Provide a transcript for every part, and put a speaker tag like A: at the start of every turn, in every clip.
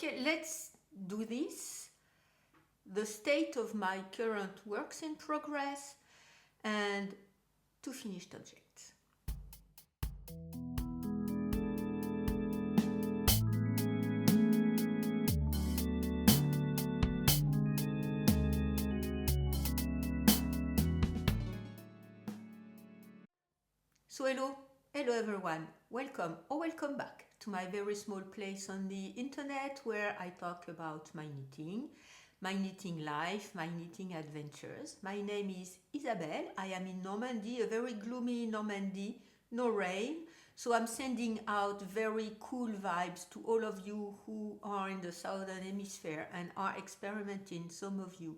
A: Okay, let's do this. The state of my current works in progress and two finished objects. So hello everyone, welcome or welcome back to my very small place on the internet where I talk about my knitting life, my knitting adventures. My name is Isabelle. I am in Normandy, a very gloomy Normandy, no rain. So I'm sending out very cool vibes to all of you who are in the southern hemisphere and are experimenting, some of you,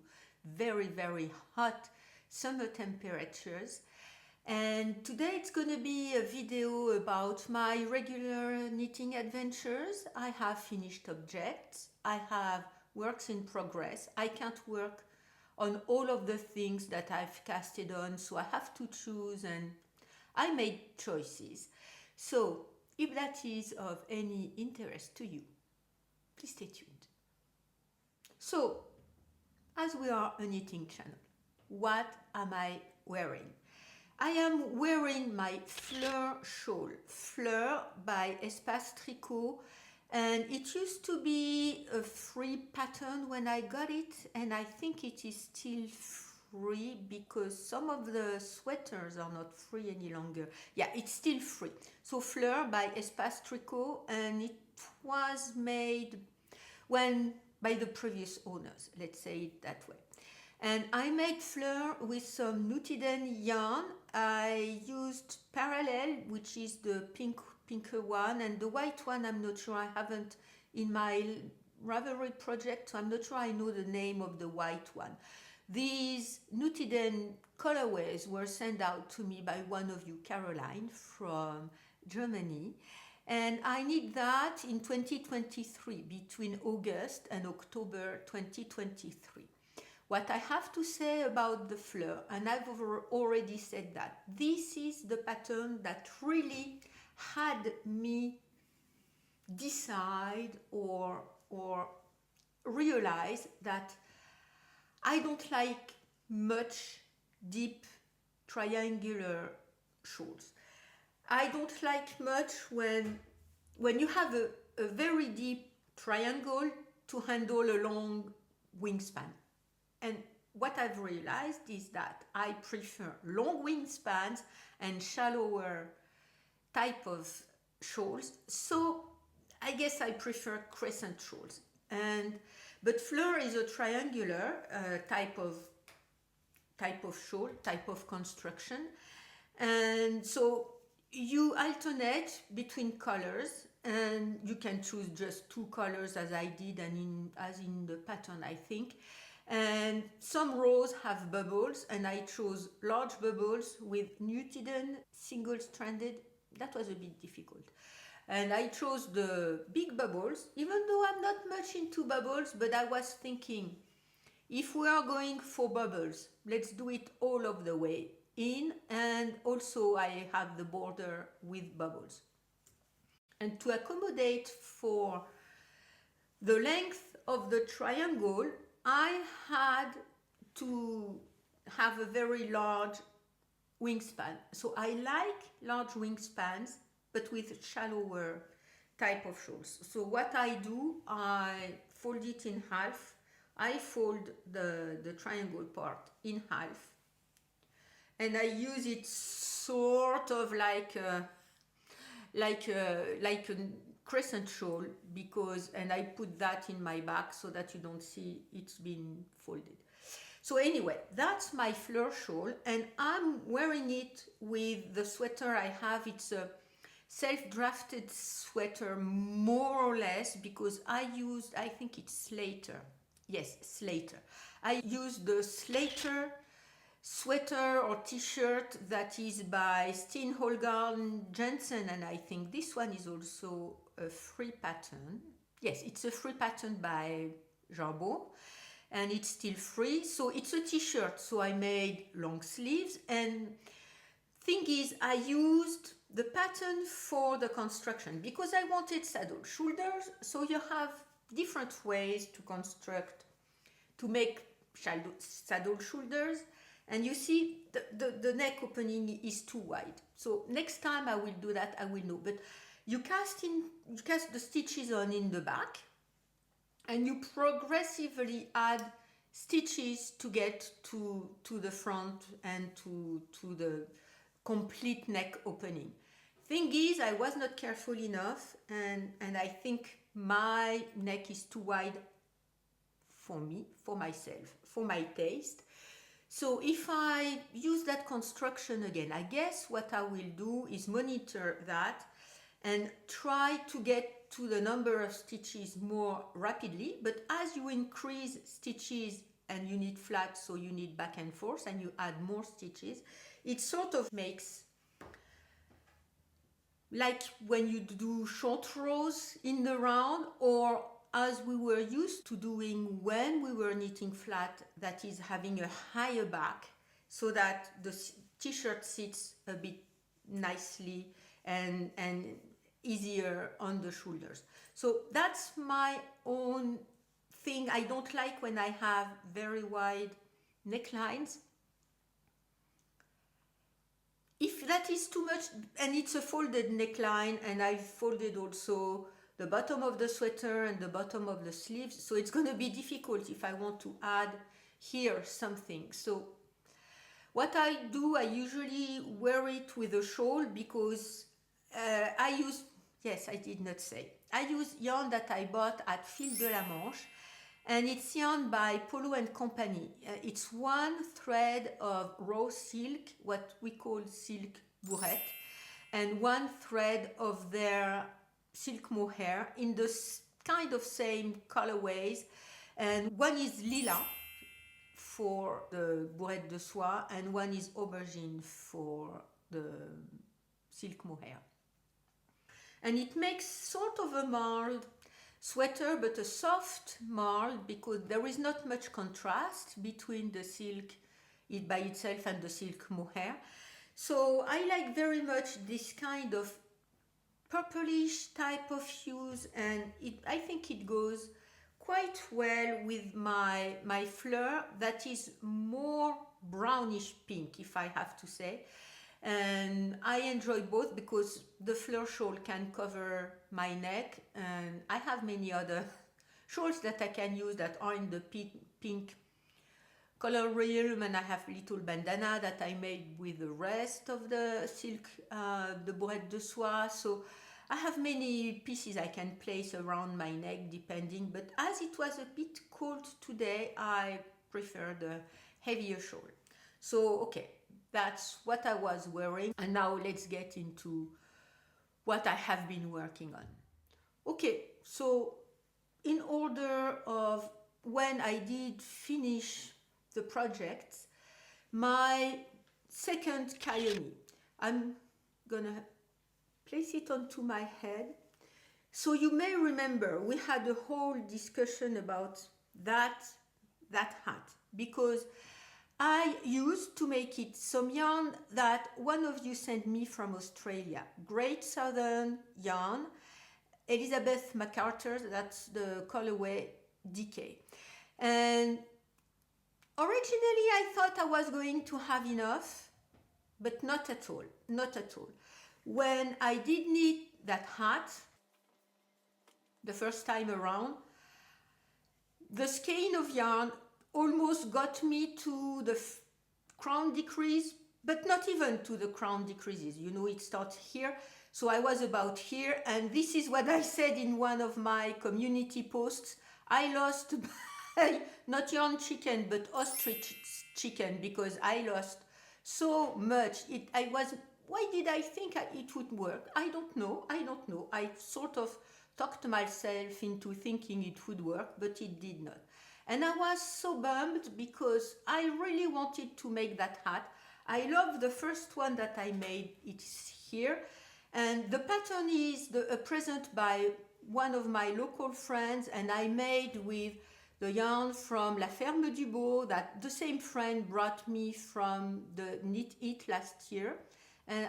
A: very, very hot summer temperatures. And today it's going to be a video about my regular knitting adventures. I have finished objects, I have works in progress. I can't work on all of the things that I've casted on, so I have to choose, and I made choices. So if that is of any interest to you, please stay tuned. So, as we are a knitting channel, what am I wearing? I am wearing my Fleur shawl, Fleur by Espace Tricot, and it used to be a free pattern when I got it, and I think it is still free because some of the sweaters are not free any longer. Yeah, it's still free. So Fleur by Espace Tricot, and it was made by the previous owners, let's say it that way. And I made Fleur with some Knitted yarn. I used Parallel, which is the pinker one, and the white one I'm not sure. I haven't in my Ravelry project, so I'm not sure I know the name of the white one. These Knitted colorways were sent out to me by one of you, Caroline, from Germany. And I need that in 2023, between August and October 2023. What I have to say about the Fleur, and I've already said that, this is the pattern that really had me decide or realize that I don't like much deep triangular shawls. I don't like much when you have a very deep triangle to handle a long wingspan. And what I've realized is that I prefer long wingspans and shallower type of shawls. So I guess I prefer crescent shawls. But Fleur is a triangular type of shawl, type of construction. And so you alternate between colors, and you can choose just two colors as I did, and as in the pattern, I think. And some rows have bubbles, and I chose large bubbles with Knitted single-stranded. That was a bit difficult. And I chose the big bubbles, even though I'm not much into bubbles, but I was thinking, if we are going for bubbles, let's do it all of the way in, and also I have the border with bubbles. And to accommodate for the length of the triangle, I had to have a very large wingspan. So I like large wingspans, but with shallower type of shawls. So what I do, I fold it in half. I fold the triangle part in half, and I use it sort of like a crescent shawl, and I put that in my back so that you don't see it's been folded. So anyway, that's my Fleur shawl, and I'm wearing it with the sweater I have. It's a self-drafted sweater, more or less, because I think it's Slater. Yes, Slater. I used the Slater sweater or t-shirt that is by Steen Holgarn Jensen, and I think this one is also a free pattern. Yes, it's a free pattern by Jarbot, and it's still free. So it's a t-shirt, so I made long sleeves, and thing is, I used the pattern for the construction because I wanted saddle shoulders, so you have different ways to construct, to make saddle shoulders. And you see the neck opening is too wide. So next time I will do that, I will know. But you cast the stitches on in the back, and you progressively add stitches to get to the front and to the complete neck opening. Thing is, I was not careful enough, and I think my neck is too wide for me, for myself, for my taste. So if I use that construction again, I guess what I will do is monitor that and try to get to the number of stitches more rapidly. But as you increase stitches and you need flat, so you need back and forth, and you add more stitches, it sort of makes like when you do short rows in the round, or as we were used to doing when we were knitting flat, that is having a higher back so that the t-shirt sits a bit nicely and easier on the shoulders. So that's my own thing. I don't like when I have very wide necklines. If that is too much, and it's a folded neckline, and I folded also the bottom of the sweater and the bottom of the sleeves, so it's going to be difficult if I want to add here something. So what I do, I usually wear it with a shawl, because I use yarn that I bought at Fil de la Manche, and it's yarn by Paulin and Company. It's one thread of raw silk, what we call silk bourrette, and one thread of their silk mohair in the kind of same colorways, and one is lila for the bourrette de soie, and one is aubergine for the silk mohair. And it makes sort of a marled sweater, but a soft marled, because there is not much contrast between the silk by itself and the silk mohair. So I like very much this kind of purplish type of hues, and I think it goes quite well with my fleur that is more brownish pink, if I have to say. And I enjoy both because the fleur shawl can cover my neck, and I have many other shawls that I can use that are in the pink color realm, and I have little bandana that I made with the rest of the silk, the bourrette de soie. So I have many pieces I can place around my neck depending, but as it was a bit cold today, I prefer the heavier shawl. So okay, that's what I was wearing, and now let's get into what I have been working on. Okay, so in order of when I did finish the project, my second Khione, I'm gonna place it onto my head. So you may remember we had a whole discussion about that hat, because I used to make it some yarn that one of you sent me from Australia, Great Southern yarn, Elizabeth MacArthur, that's the colorway DK. And originally I thought I was going to have enough, but not at all, not at all. When I did knit that hat the first time around, the skein of yarn almost got me to the crown decrease, but not even to the crown decreases. You know, it starts here. So I was about here, and this is what I said in one of my community posts. I lost not yarn chicken, but ostrich chicken, because I lost so much. Why did I think it would work? I don't know. I sort of talked myself into thinking it would work, but it did not. And I was so bummed because I really wanted to make that hat. I love the first one that I made. It's here. And the pattern is a present by one of my local friends, and I made with the yarn from La Ferme du Beau that the same friend brought me from the Knit It last year. And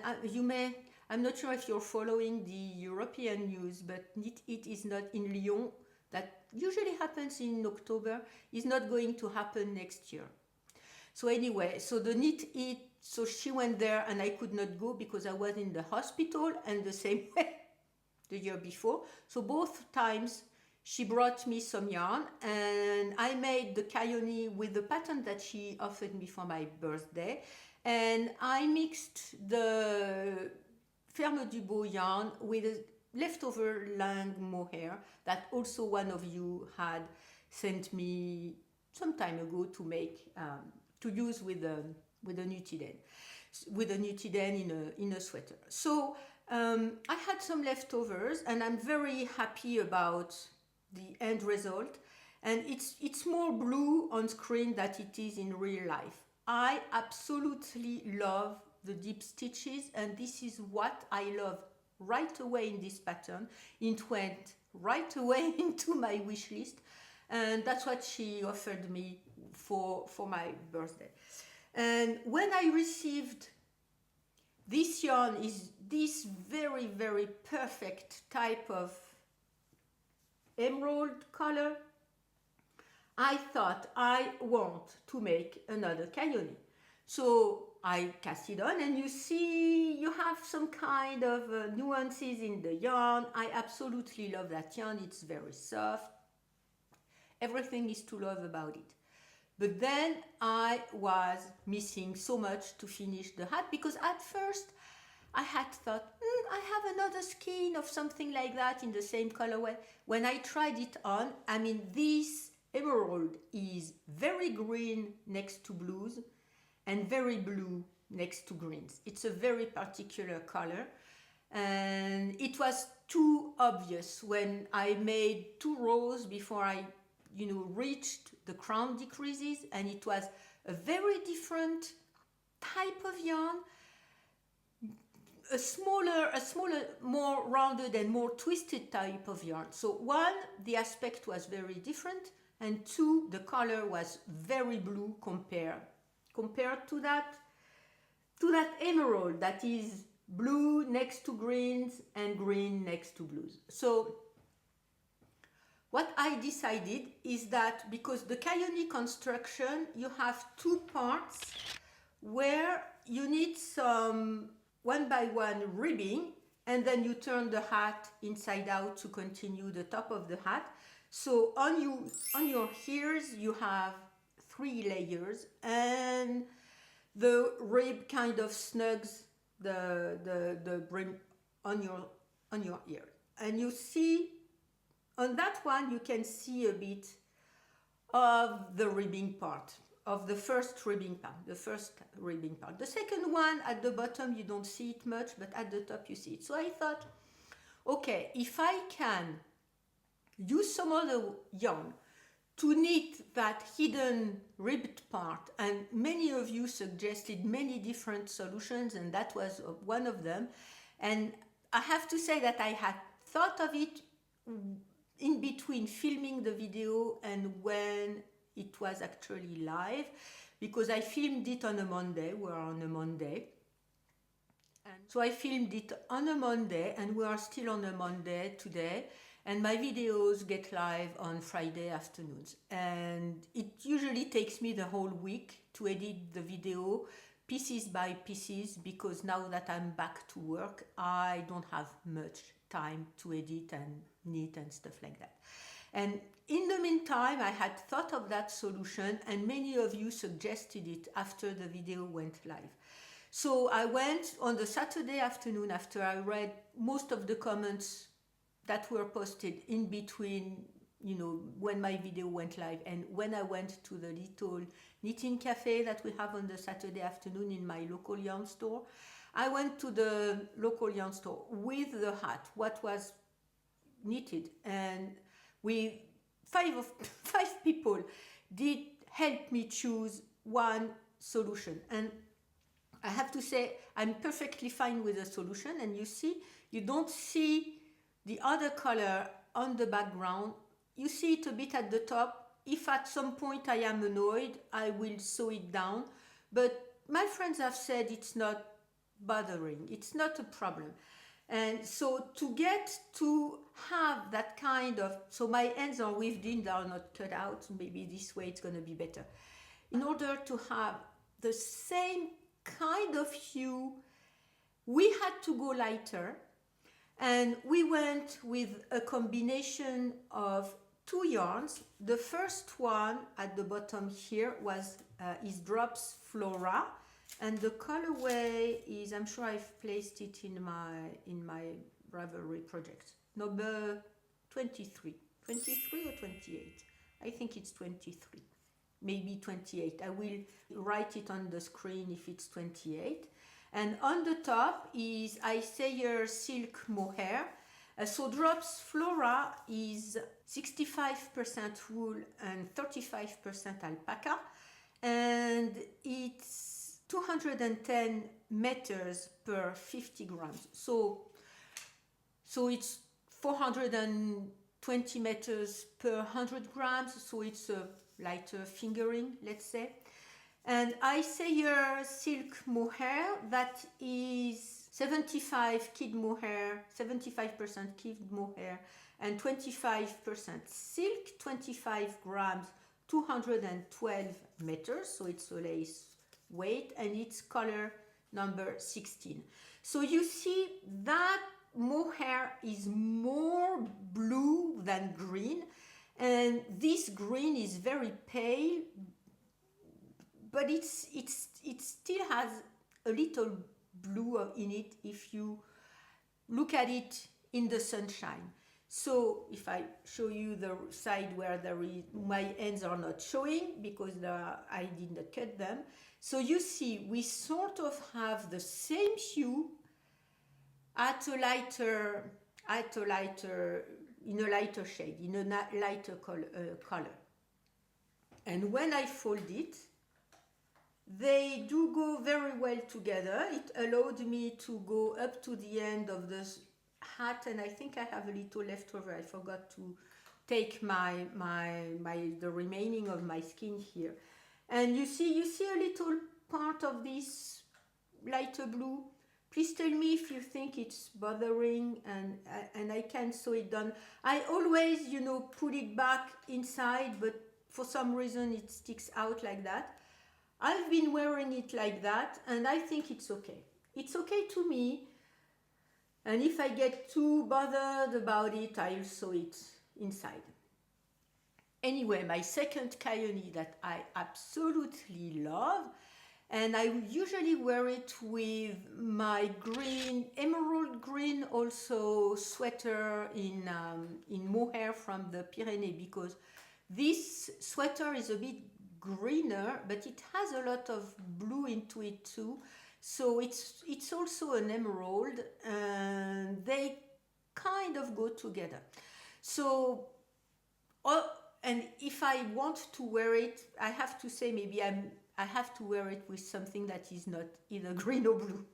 A: I'm not sure if you're following the European news, but Knit It is not in Lyon. that usually happens in October is not going to happen next year. So anyway, so the knit it, so she went there and I could not go because I was in the hospital, and the same way the year before. So both times she brought me some yarn, and I made the Khione with the pattern that she offered me for my birthday, and I mixed the Ferme du Beau yarn with a leftover lang mohair that also one of you had sent me some time ago to make to use with a Nutiden, in a sweater. So I had some leftovers, and I'm very happy about the end result. And it's more blue on screen than it is in real life. I absolutely love the deep stitches, and this is what I love right away in this pattern. It went right away into my wish list, and that's what she offered me for my birthday. And when I received this yarn, is this very, very perfect type of emerald color, I thought I want to make another Khione. So I cast it on, and you see you have some kind of nuances in the yarn. I absolutely love that yarn. It's very soft. Everything is to love about it. But then I was missing so much to finish the hat, because at first I had thought, I have another skein of something like that in the same colorway. When I tried it on, I mean, this emerald is very green next to blues and very blue next to greens. It's a very particular color, and it was too obvious when I made 2 rows before I reached the crown decreases, and it was a very different type of yarn, a smaller, more rounded and more twisted type of yarn. So 1, the aspect was very different, and 2, the color was very blue compared to that emerald that is blue next to greens and green next to blues. So what I decided is that, because the Khione construction, you have 2 parts where you need some 1 by 1 ribbing, and then you turn the hat inside out to continue the top of the hat. So on your ears you have 3 layers, and the rib kind of snugs the brim on your ear. And you see, on that one you can see a bit of the ribbing part, of the first ribbing part. The second one at the bottom you don't see it much, but at the top you see it. So I thought, okay, if I can use some other yarn to knit that hidden ribbed part, and many of you suggested many different solutions, and that was one of them. And I have to say that I had thought of it in between filming the video and when it was actually live, because I filmed it on a Monday. We're on a Monday. And so I filmed it on a Monday, and we are still on a Monday today. And my videos get live on Friday afternoons. And it usually takes me the whole week to edit the video pieces by pieces, because now that I'm back to work, I don't have much time to edit and knit and stuff like that. And in the meantime, I had thought of that solution, and many of you suggested it after the video went live. So I went on the Saturday afternoon, after I read most of the comments that were posted in between, when my video went live and when I went to the little knitting cafe that we have on the Saturday afternoon in my local yarn store. I went to the local yarn store with the hat, what was knitted, and we 5 people did help me choose one solution. And I have to say, I'm perfectly fine with the solution, and you don't see the other color on the background. You see it a bit at the top. If at some point I am annoyed, I will sew it down. But my friends have said it's not bothering. It's not a problem. And so to get to have that kind of, so my ends are weaved in, they are not cut out, maybe this way it's going to be better. In order to have the same kind of hue, we had to go lighter, and we went with a combination of two yarns. The first one at the bottom here is Drops Flora, and the colorway is, I'm sure I've placed it in my Ravelry project, number 23 or 28. I think it's 23, maybe 28. I will write it on the screen if it's 28. And on the top is Isayer Silk Mohair. So Drops Flora is 65% wool and 35% alpaca, and it's 210 meters per 50 grams. So it's 420 meters per 100 grams, so it's a lighter fingering, let's say. And Isayer Silk Mohair, that is 75 kid mohair, 75% kid mohair, and 25% silk, 25 grams, 212 meters, so it's a lace weight, and it's color number 16. So you see that mohair is more blue than green, and this green is very pale, but it still has a little blue in it if you look at it in the sunshine. So if I show you the side where my ends are not showing because I did not cut them. So you see we sort of have the same hue in a lighter shade, in a lighter color. And when I fold it, they do go very well together. It allowed me to go up to the end of the hat, and I think I have a little leftover. I forgot to take the remaining of my skin here. And you see a little part of this lighter blue. Please tell me if you think it's bothering, and I can sew it down. I always, put it back inside, but for some reason it sticks out like that. I've been wearing it like that, and I think it's okay. It's okay to me, and if I get too bothered about it, I'll sew it inside. Anyway, my second Khione that I absolutely love, and I usually wear it with my green, emerald green also sweater in mohair from the Pyrenees, because this sweater is a bit greener, but it has a lot of blue into it too. So it's also an emerald, and they kind of go together. So, and if I want to wear it, I have to say maybe I have to wear it with something that is not either green or blue.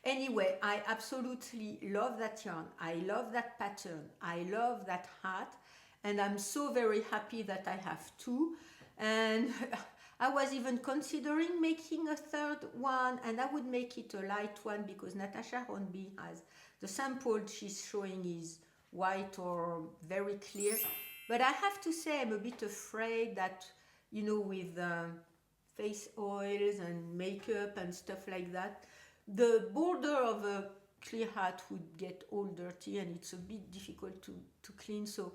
A: Anyway, I absolutely love that yarn. I love that pattern. I love that hat, and I'm so very happy that I have two. And I was even considering making a third one, and I would make it a light one because Natasha Hornby has the sample she's showing is white or very clear. But I have to say I'm a bit afraid that, with face oils and makeup and stuff like that, the border of a clear hat would get all dirty, and it's a bit difficult to clean. So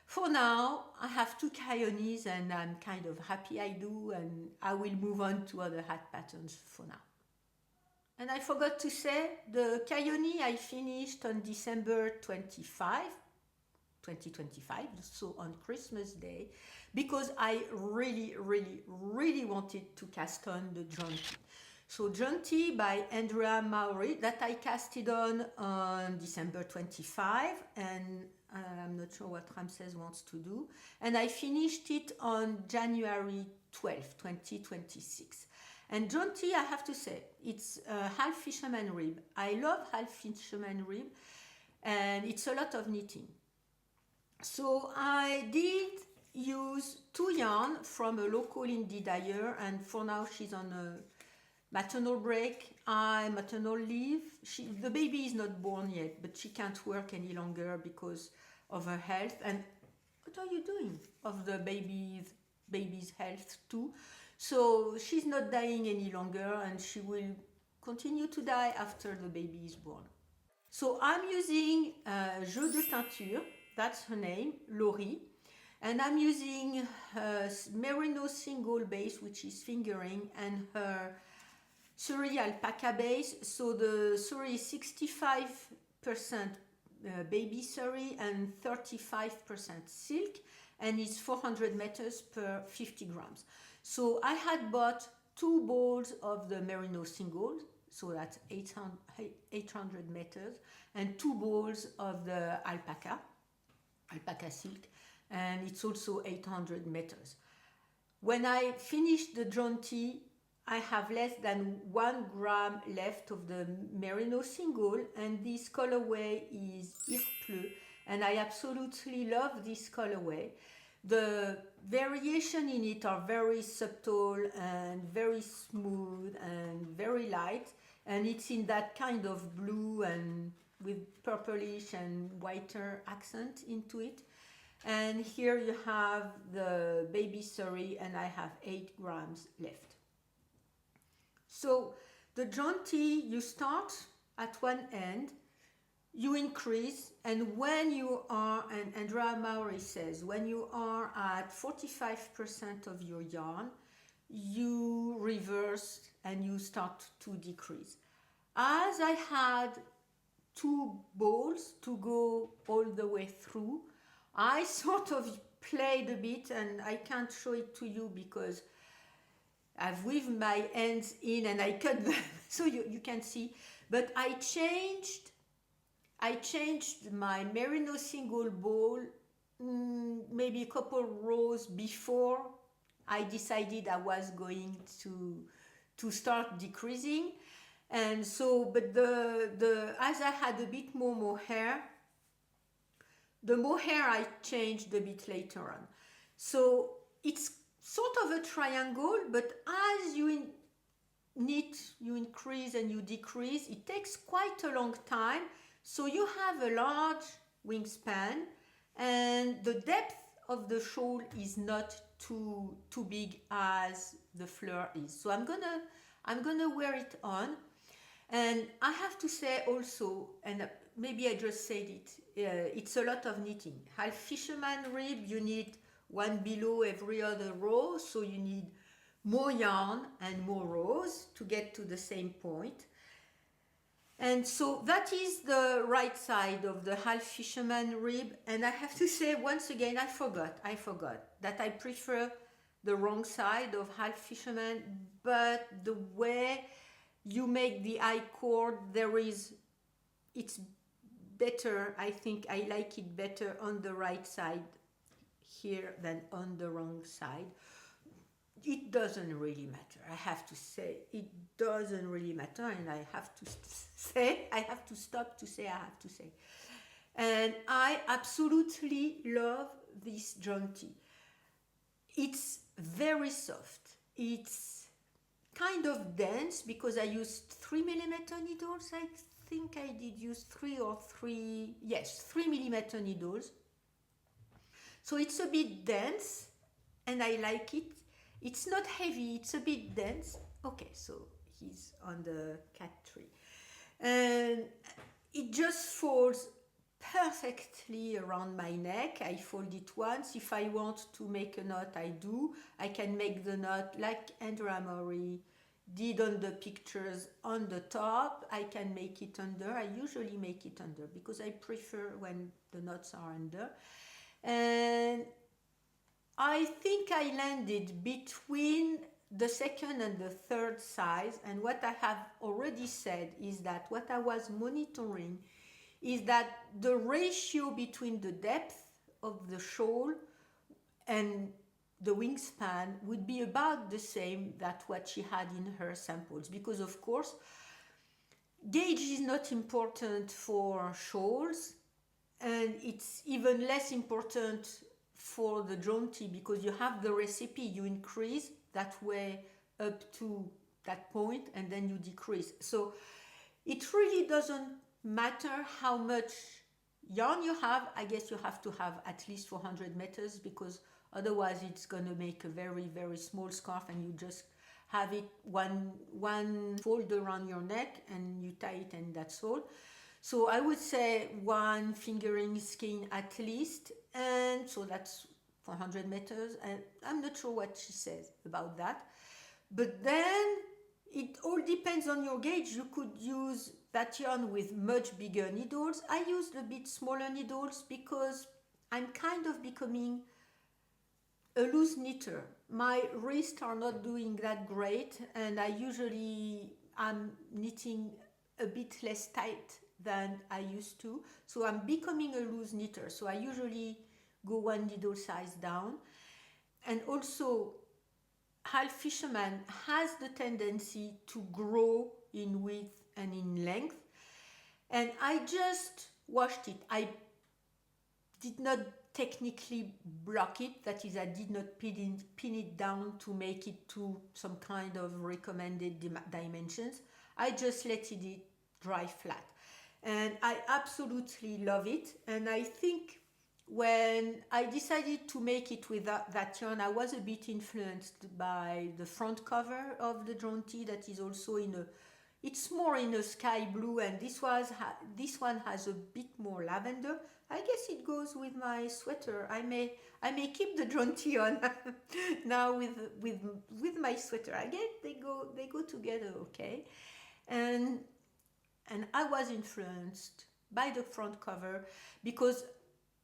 A: for now, I have two Khiones, and I'm kind of happy I do, and I will move on to other hat patterns for now. And I forgot to say, the Khione I finished on December 25, 2025, so on Christmas Day, because I really, really, really wanted to cast on the Jaunty. So Jaunty by Andrea Maury, that I casted on December 25, and I'm not sure what Ramses wants to do. And I finished it on January 12, 2026. And Jaunty, I have to say, it's half fisherman rib. I love half fisherman rib, and it's a lot of knitting. So I did use two yarn from a local indie dyer, and for now she's on a maternal break, maternal leave. The baby is not born yet, but she can't work any longer because of her health. And what are you doing of the baby's health too? So she's not dying any longer, and she will continue to die after the baby is born. So I'm using Jeu de Teinture, that's her name, Laurie. And I'm using her Merino single base, which is fingering, and her Surrey alpaca base. So the Surrey is 65% baby Surrey and 35% silk, and it's 400 meters per 50 grams. So I had bought 2 balls of the Merino single, so that's 800 meters, and 2 balls of the alpaca silk, and it's also 800 meters. When I finished the Jaunty, I have less than 1 gram left of the Merino single, and this colorway is Irpleu, and I absolutely love this colorway. The variation in it are very subtle and very smooth and very light, and it's in that kind of blue and with purplish and whiter accent into it. And here you have the baby Surrey, and I have 8 grams left. So the Jaunty, you start at one end, you increase, and when you are, and Andrea Maury says, when you are at 45% of your yarn, you reverse and you start to decrease. As I had 2 balls to go all the way through, I sort of played a bit, and I can't show it to you because I've weaved my ends in and I cut them so you can see. But I changed my Merino single ball maybe a couple rows before I decided I was going to start decreasing. And so, but as I had a bit more mohair, the mohair I changed a bit later on. So it's sort of a triangle, but as you knit, you increase and you decrease, it takes quite a long time. So you have a large wingspan, and the depth of the shawl is not too big as the fleur is. So I'm gonna wear it on, and I have to say also, and maybe I just said it, it's a lot of knitting. Half fisherman rib, you need 1 below every other row, so you need more yarn and more rows to get to the same point. And so that is the right side of the half fisherman rib. And I have to say once again, I forgot that I prefer the wrong side of half fisherman, but the way you make the I cord, it's better. I think I like it better on the right side here than on the wrong side. It doesn't really matter. I have to say, it doesn't really matter, and I have to stop to say I have to say. And I absolutely love this Jaunty. It's very soft. It's kind of dense because I used 3mm needles. I think I did use 3 millimeter needles. So it's a bit dense, and I like it. It's not heavy, it's a bit dense. Okay, so he's on the cat tree. And it just folds perfectly around my neck. I fold it once. If I want to make a knot, I do. I can make the knot like Andrea Maury did on the pictures on the top. I can make it under. I usually make it under because I prefer when the knots are under. And I think I landed between the second and the third size, and what I have already said is that what I was monitoring is that the ratio between the depth of the shawl and the wingspan would be about the same that what she had in her samples, because of course gauge is not important for shawls, and it's even less important for the Jaunty because you have the recipe, you increase that way up to that point and then you decrease. So it really doesn't matter how much yarn you have. I guess you have to have at least 400 meters because otherwise it's going to make a very, very small scarf and you just have it one fold around your neck and you tie it and that's all. So I would say one fingering skein at least, and so that's 400 meters, and I'm not sure what she says about that. But then it all depends on your gauge. You could use that yarn with much bigger needles. I used a bit smaller needles because I'm kind of becoming a loose knitter. My wrists are not doing that great, and I'm knitting a bit less tight than I used to. So I'm becoming a loose knitter. So I usually go one needle size down. And also, half fisherman has the tendency to grow in width and in length. And I just washed it. I did not technically block it, that is, I did not pin it down to make it to some kind of recommended dimensions. I just let it dry flat. And I absolutely love it. And I think when I decided to make it with that yarn, I was a bit influenced by the front cover of the Jaunty that is also it's more in a sky blue, and this one has a bit more lavender. I guess it goes with my sweater. I may keep the Jaunty on now with my sweater. I guess they go together, okay? And I was influenced by the front cover because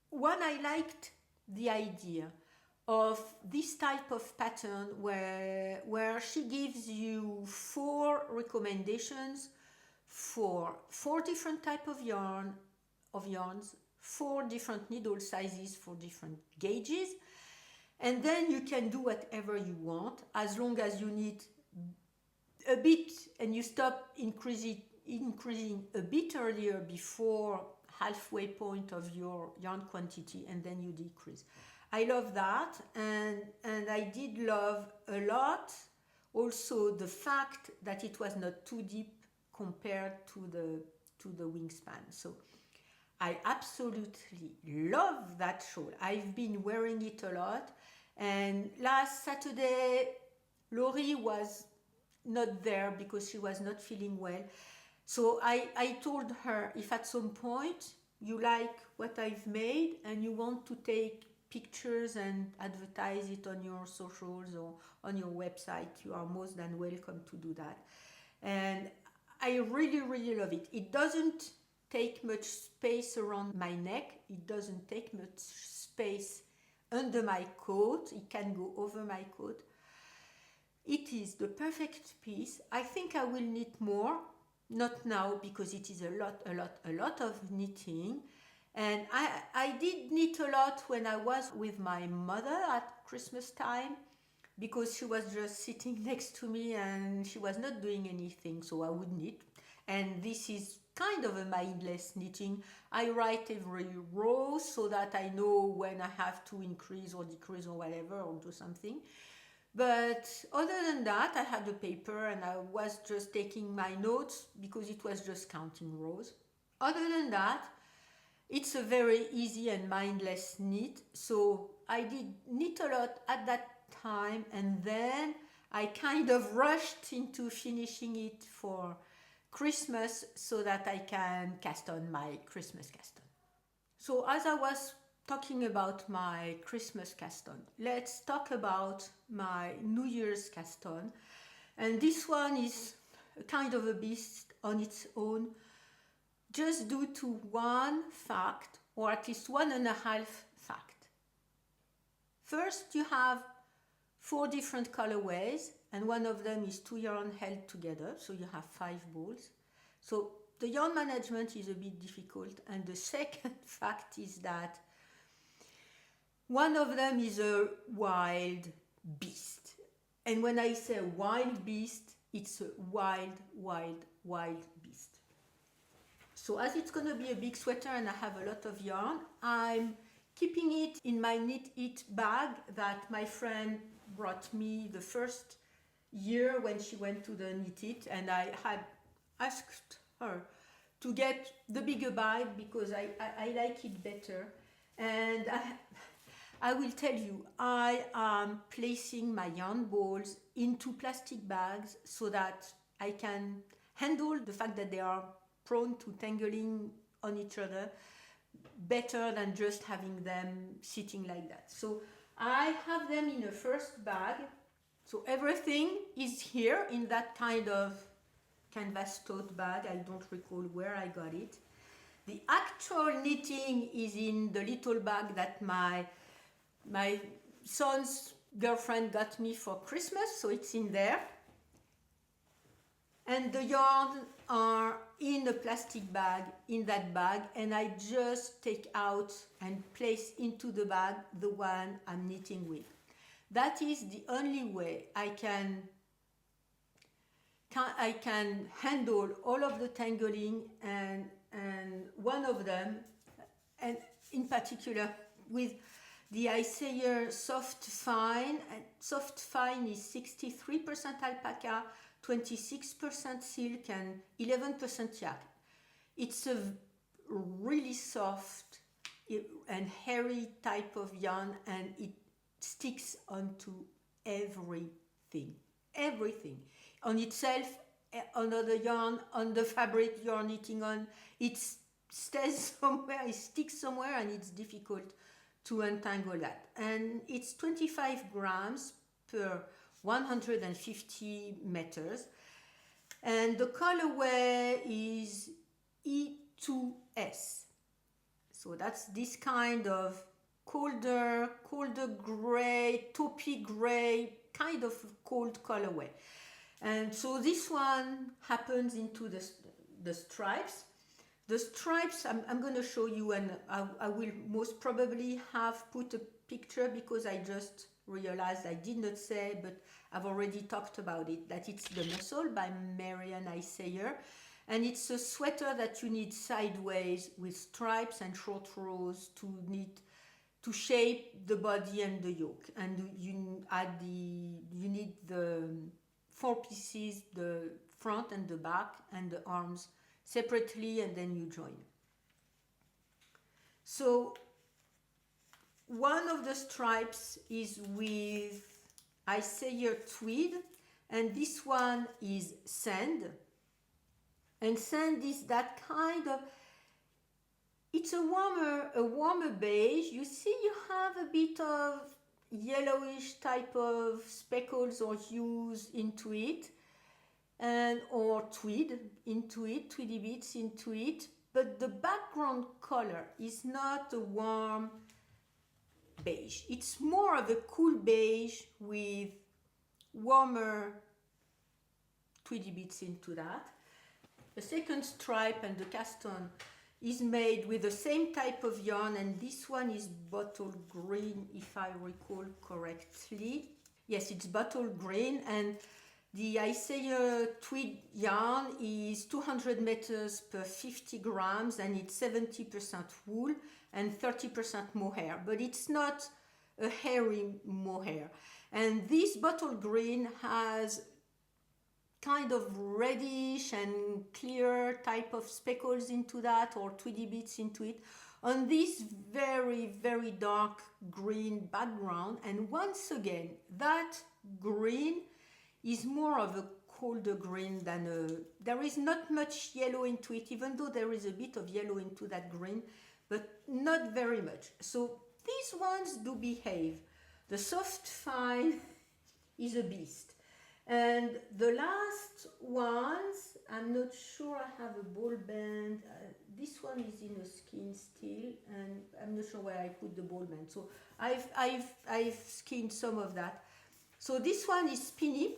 A: one, I liked the idea of this type of pattern where she gives you 4 recommendations for 4 different type of yarns, 4 different needle sizes for different gauges, and then you can do whatever you want as long as you need a bit and you stop increasing a bit earlier before halfway point of your yarn quantity, and then you decrease. I love that, and I did love a lot also the fact that it was not too deep compared to the wingspan. So I absolutely love that shawl. I've been wearing it a lot, and last Saturday Laurie was not there because she was not feeling well. So I told her, if at some point you like what I've made and you want to take pictures and advertise it on your socials or on your website, you are most than welcome to do that. And I really, really love it. It doesn't take much space around my neck. It doesn't take much space under my coat. It can go over my coat. It is the perfect piece. I think I will knit more. Not now because it is a lot of knitting, and I did knit a lot when I was with my mother at Christmas time because she was just sitting next to me and she was not doing anything, so I would knit. And this is kind of a mindless knitting. I write every row so that I know when I have to increase or decrease or whatever or do something. But other than that, I had the paper and I was just taking my notes because it was just counting rows. Other than that, it's a very easy and mindless knit. So I did knit a lot at that time, and then I kind of rushed into finishing it for Christmas so that I can cast on my Christmas cast on. So as I was talking about my Christmas cast on, let's talk about my New Year's cast on. And this one is a kind of a beast on its own, just due to one fact, or at least 1.5 fact. First, you have 4 different colorways, and one of them is 2 yarn held together, so you have 5 balls. So the yarn management is a bit difficult. And the second fact is that one of them is a wild beast. And when I say wild beast, it's a wild beast. So as it's going to be a big sweater and I have a lot of yarn, I'm keeping it in my Knit It bag that my friend brought me the first year when she went to the knit it, and I had asked her to get the bigger bag because I like it better. And I will tell you, I am placing my yarn balls into plastic bags so that I can handle the fact that they are prone to tangling on each other better than just having them sitting like that. So I have them in a first bag. So everything is here in that kind of canvas tote bag. I don't recall where I got it. The actual knitting is in the little bag that my son's girlfriend got me for Christmas, so it's in there. And the yarn are in a plastic bag, in that bag, and I just take out and place into the bag the one I'm knitting with. That is the only way I can handle all of the tangling, and one of them, and in particular with the Isayer Soft Fine. Soft Fine is 63% alpaca, 26% silk, and 11% yak. It's a really soft and hairy type of yarn, and it sticks onto everything. Everything. On itself, on the yarn, on the fabric you're knitting on, it stays somewhere, it sticks somewhere, and it's difficult to untangle that. And it's 25 grams per 150 meters. And the colorway is E2S. So that's this kind of colder gray, taupey gray, kind of cold colorway. And so this one happens into the stripes. The stripes, I'm going to show you, and I will most probably have put a picture because I just realized I did not say, but I've already talked about it, that it's the Mussel by Marianne Isayer. And it's a sweater that you knit sideways with stripes and short rows to shape the body and the yoke. And you need the 4 pieces, the front and the back and the arms separately, and then you join. So one of the stripes is with Isayer tweed, and this one is sand. And sand is that kind of, it's a warmer beige. You see, you have a bit of yellowish type of speckles or hues into it, and or tweed into it, tweedy bits into it, but the background color is not a warm beige. It's more of a cool beige with warmer tweedy bits into that. The second stripe and the cast on is made with the same type of yarn, and this one is bottle green, if I recall correctly. Yes, it's bottle green, and the Isayer tweed yarn is 200 meters per 50 grams, and it's 70% wool and 30% mohair, but it's not a hairy mohair. And this bottle green has kind of reddish and clear type of speckles into that, or tweedy bits into it, on this very, very dark green background. And once again, that green is more of a colder green than there is not much yellow into it, even though there is a bit of yellow into that green, but not very much. So these ones do behave. The Soft Fine is a beast. And the last ones, I'm not sure I have a ball band. This one is in a skein still, and I'm not sure where I put the ball band. So I've skinned some of that. So this one is spinny.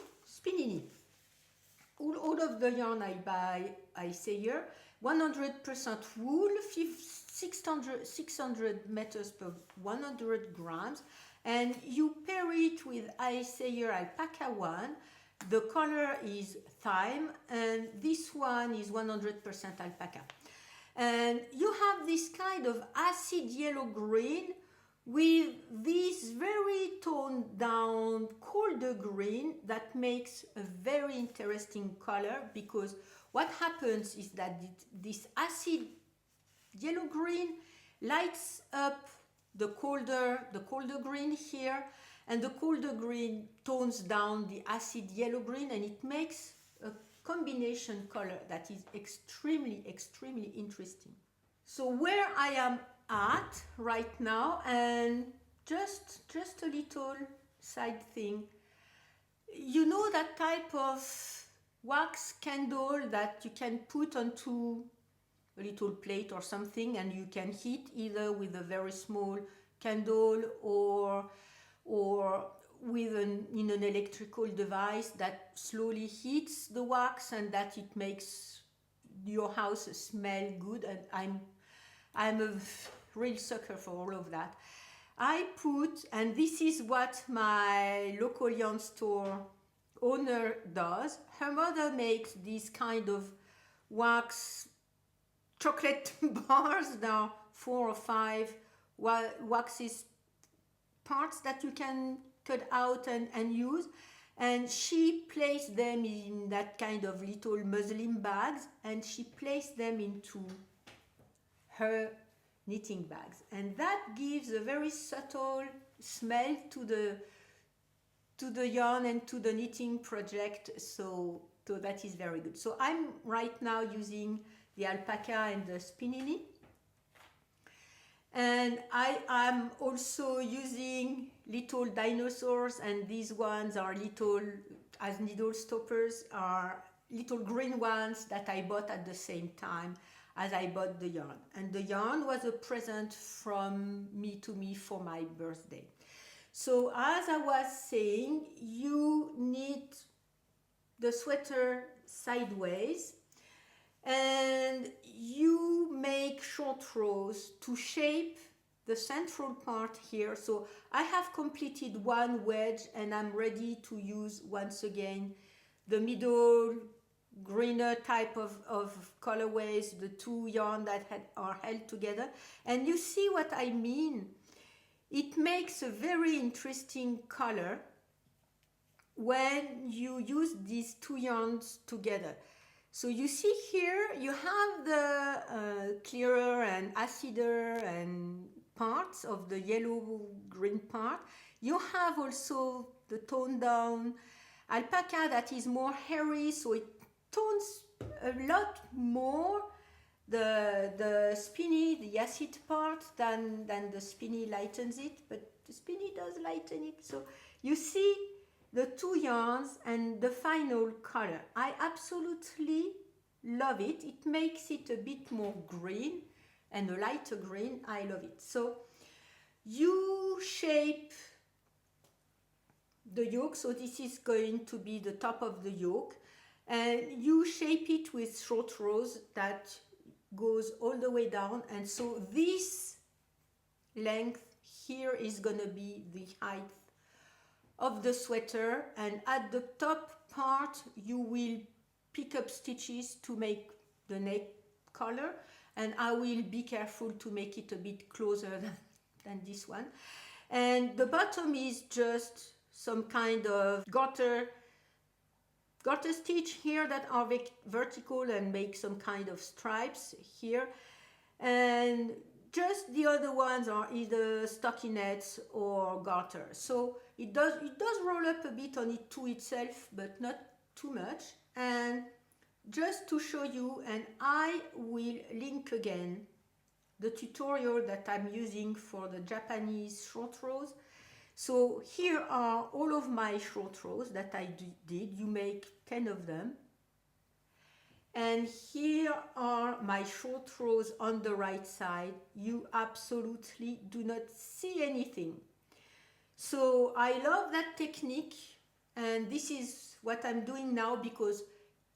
A: All of the yarn I buy, I say here, 100% wool, 600 meters per 100 grams. And you pair it with Isayer Alpaca one. The color is thyme, and this one is 100% alpaca. And you have this kind of acid yellow green with this very toned down, cold the green, that makes a very interesting color, because what happens is that this acid yellow green lights up the colder green here, and the colder green tones down the acid yellow green, and it makes a combination color that is extremely interesting. So where I am at right now, and just a little side thing, you know that type of wax candle that you can put onto a little plate or something, and you can heat either with a very small candle or with an electrical device that slowly heats the wax, and that it makes your house smell good. And I'm a real sucker for all of that. I put, and this is what my local yarn store owner does. Her mother makes these kind of wax chocolate bars. Now 4 or 5 waxes parts that you can cut out and use, and she placed them in that kind of little muslin bags, and she placed them into her knitting bags, and that gives a very subtle smell to the yarn and to the knitting project. So that is very good. So I'm right now using the alpaca and the spinelli, and I am also using little dinosaurs, and these ones are little, as needle stoppers, are little green ones that I bought at the same time as I bought the yarn. And the yarn was a present from me to me for my birthday. So as I was saying, you knit the sweater sideways, and you make short rows to shape the central part here. So I have completed one wedge, and I'm ready to use once again the middle greener type of colorways, the 2 yarn that are held together. And you see what I mean? It makes a very interesting color when you use these 2 yarns together. So you see here, you have the clearer and acider and parts of the yellow-green part. You have also the toned down alpaca that is more hairy, so it tones a lot more the spinny, the acid part, than the spinny lightens it, but the spinny does lighten it. So you see the 2 yarns and the final color. I absolutely love it. It makes it a bit more green and a lighter green. I love it. So you shape the yoke. So this is going to be the top of the yoke, and you shape it with short rows that goes all the way down. And so this length here is going to be the height of the sweater, and at the top part you will pick up stitches to make the neck color, and I will be careful to make it a bit closer than this one. And the bottom is just some kind of garter stitch here that are vertical and make some kind of stripes here, and just the other ones are either stockinettes or garter. So it does roll up a bit on it to itself, but not too much. And just to show you, and I will link again the tutorial that I'm using for the Japanese short rows. So here are all of my short rows that I did. You make 10 of them. And here are my short rows on the right side. You absolutely do not see anything. So I love that technique, and this is what I'm doing now, because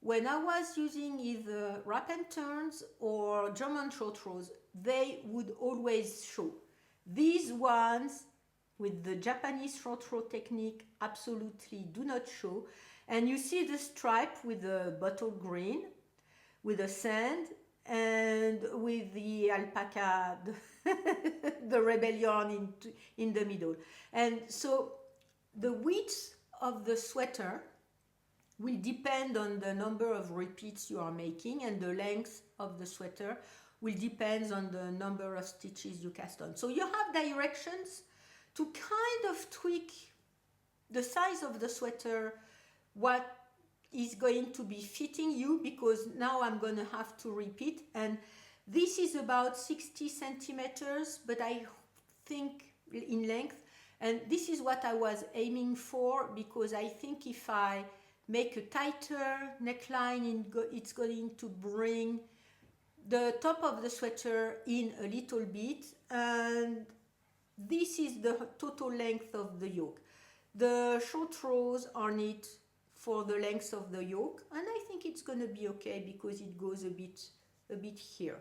A: when I was using either wrap and turns or German short rows, they would always show. These ones with the Japanese short row technique absolutely do not show. And you see the stripe with the bottle green, with the sand, and with the alpaca, the rebellion in the middle. And so the width of the sweater will depend on the number of repeats you are making, and the length of the sweater will depend on the number of stitches you cast on. So you have directions to kind of tweak the size of the sweater, what is going to be fitting you, because now I'm going to have to repeat, and this is about 60 centimeters, but I think in length, and this is what I was aiming for, because I think if I make a tighter neckline, it's going to bring the top of the sweater in a little bit, and this is the total length of the yoke. The short rows are knit for the length of the yoke, and I think it's going to be okay because it goes a bit here.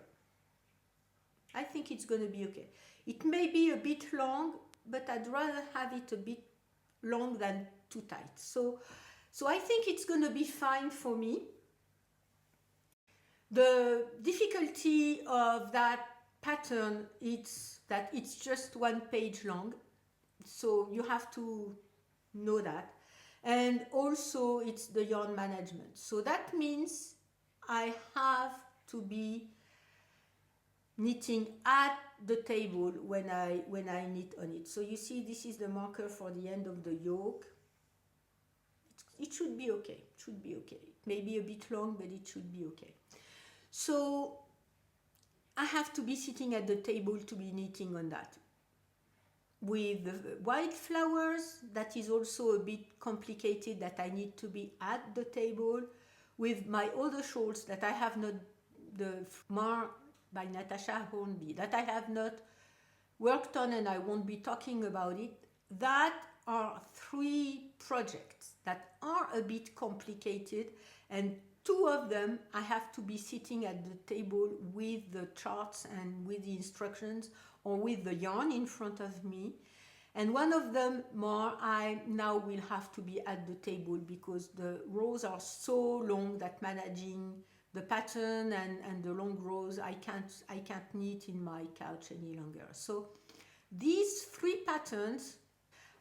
A: I think it's going to be okay. It may be a bit long, but I'd rather have it a bit long than too tight. So I think it's going to be fine for me. The difficulty of that pattern is that it's just 1 page long, so you have to know that. And also it's the yarn management. So that means I have to be knitting at the table when I knit on it. So you see, this is the marker for the end of the yoke. It should be okay. It should be okay. It may be a bit long, but it should be okay. So I have to be sitting at the table to be knitting on that. With the white flowers, that is also a bit complicated, that I need to be at the table. With my other shawls that I have not, the Mar by Natasha Hornby, that I have not worked on and I won't be talking about it, that are 3 projects that are a bit complicated, and 2 of them I have to be sitting at the table with the charts and with the instructions, or with the yarn in front of me, and 1 of them more I now will have to be at the table because the rows are so long that managing the pattern and the long rows, I can't knit in my couch any longer. So these 3 patterns,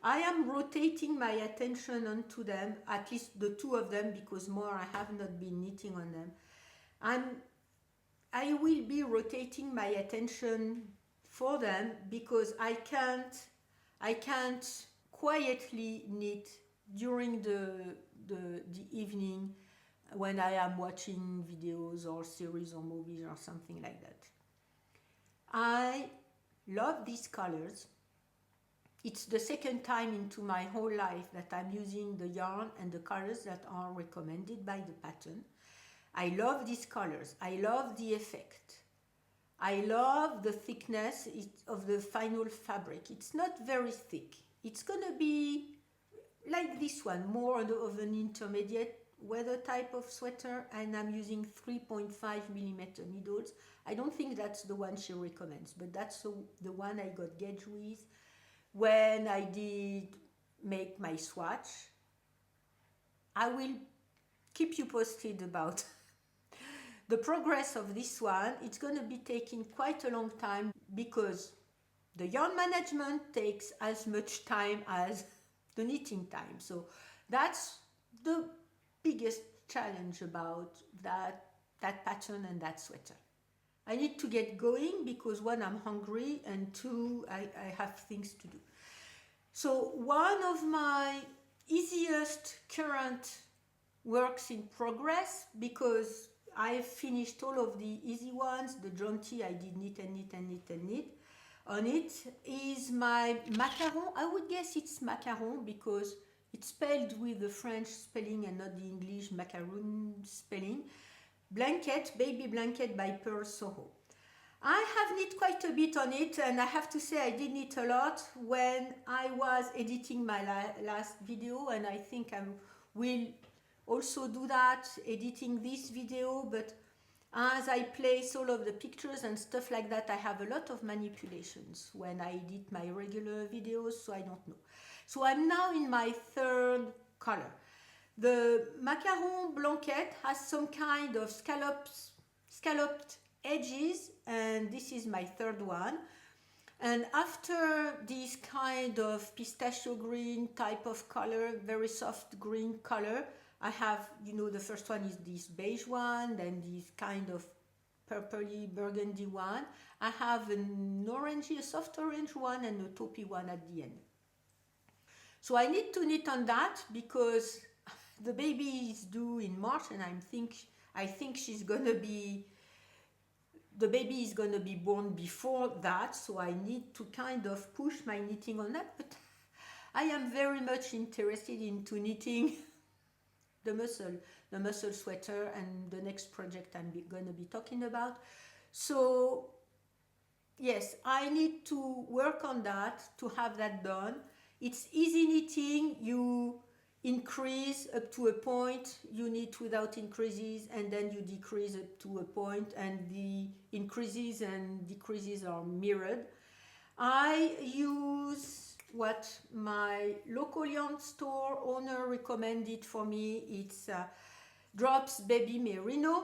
A: I am rotating my attention onto them, at least the 2 of them, because more I have not been knitting on them. I will be rotating my attention for them because I can't quietly knit during the evening when I am watching videos or series or movies or something like that. I love these colors. It's the 2nd time into my whole life that I'm using the yarn and the colors that are recommended by the pattern. I love these colors. I love the effect. I love the thickness of the final fabric. It's not very thick. It's going to be like this one, more of an intermediate weather type of sweater, and I'm using 3.5mm needles. I don't think that's the one she recommends, but that's the one I got gauge with when I did make my swatch. I will keep you posted about the progress of this one. It's going to be taking quite a long time because the yarn management takes as much time as the knitting time. So that's the biggest challenge about that pattern and that sweater. I need to get going because 1, I'm hungry, and 2, I have things to do. So one of my easiest current works in progress, because I've finished all of the easy ones, the Jaunty I did knit and knit and knit and knit on it, is my Macaron. I would guess it's Macaron because it's spelled with the French spelling and not the English Macaron spelling. Blanket, Baby Blanket by Pearl Soho. I have knit quite a bit on it, and I have to say I did knit a lot when I was editing my last video, and I think I will also do that editing this video, but as I place all of the pictures and stuff like that, I have a lot of manipulations when I edit my regular videos, so I don't know. So I'm now in my 3rd color. The Macaron Blanket has some kind of scalloped edges, and this is my 3rd one. And after this kind of pistachio green type of color, very soft green color, I have, the first one is this beige one, then this kind of purpley burgundy one. I have an orangey, a soft orange one, and a taupey one at the end. So I need to knit on that because the baby is due in March, and I think the baby is gonna be born before that, so I need to kind of push my knitting on that. But I am very much interested into knitting the mussel sweater, and the next project I'm gonna be talking about. So yes, I need to work on that to have that done. It's easy knitting. You increase up to a point, you knit without increases, and then you decrease up to a point, and the increases and decreases are mirrored. I use what my local yarn store owner recommended for me. It's Drops Baby Merino.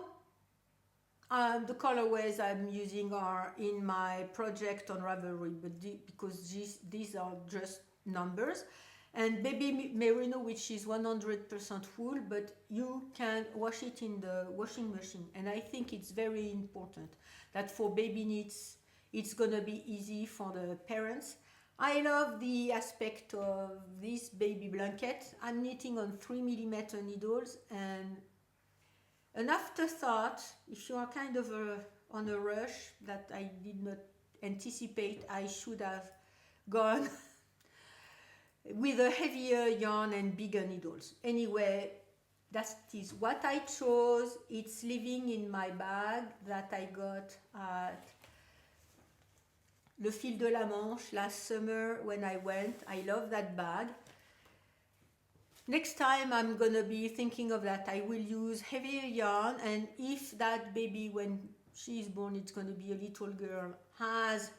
A: The colorways I'm using are in my project on Ravelry, but because these are just numbers. And Baby Merino, which is 100% wool, but you can wash it in the washing machine. And I think it's very important that for baby knits, it's gonna be easy for the parents. I love the aspect of this baby blanket. I'm knitting on 3mm needles, and an afterthought, if you are kind of on a rush that I did not anticipate, I should have gone with a heavier yarn and bigger needles. Anyway, that is what I chose. It's living in my bag that I got at Le Fil de la Manche last summer when I went. I love that bag. Next time I'm gonna be thinking of that. I will use heavier yarn, and if that baby, when she is born, it's gonna be a little girl, has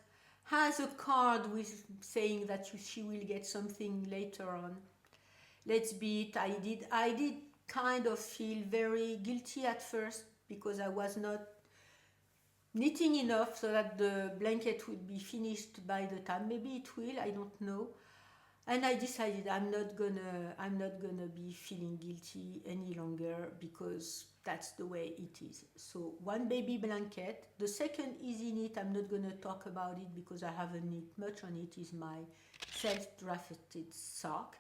A: a card with saying that she will get something later on. Let's be it. I did kind of feel very guilty at first because I was not knitting enough so that the blanket would be finished by the time. Maybe it will, I don't know. And I decided I'm not gonna be feeling guilty any longer because that's the way it is. So one baby blanket. The second easy knit, I'm not gonna talk about it because I haven't knit much on it, is my self-drafted sock.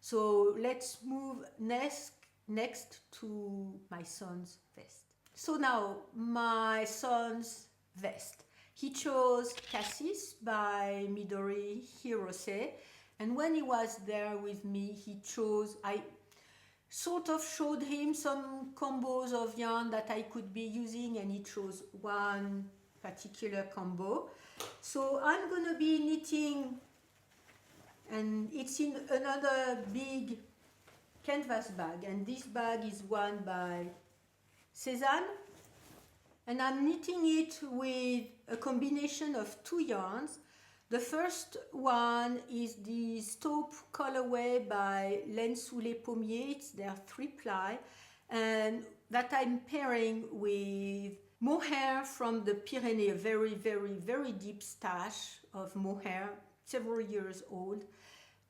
A: So let's move next to my son's vest. So now my son's vest. He chose Cassis by Midori Hirose. And when he was there with me, I sort of showed him some combos of yarn that I could be using, and he chose one particular combo. So I'm gonna be knitting, and it's in another big canvas bag, and this bag is one by Cézanne, and I'm knitting it with a combination of two yarns. The first one is the Taupe colorway by Laine sous les Pommiers. It's their 3-ply, and that I'm pairing with mohair from the Pyrenees, a very, very, very deep stash of mohair, several years old.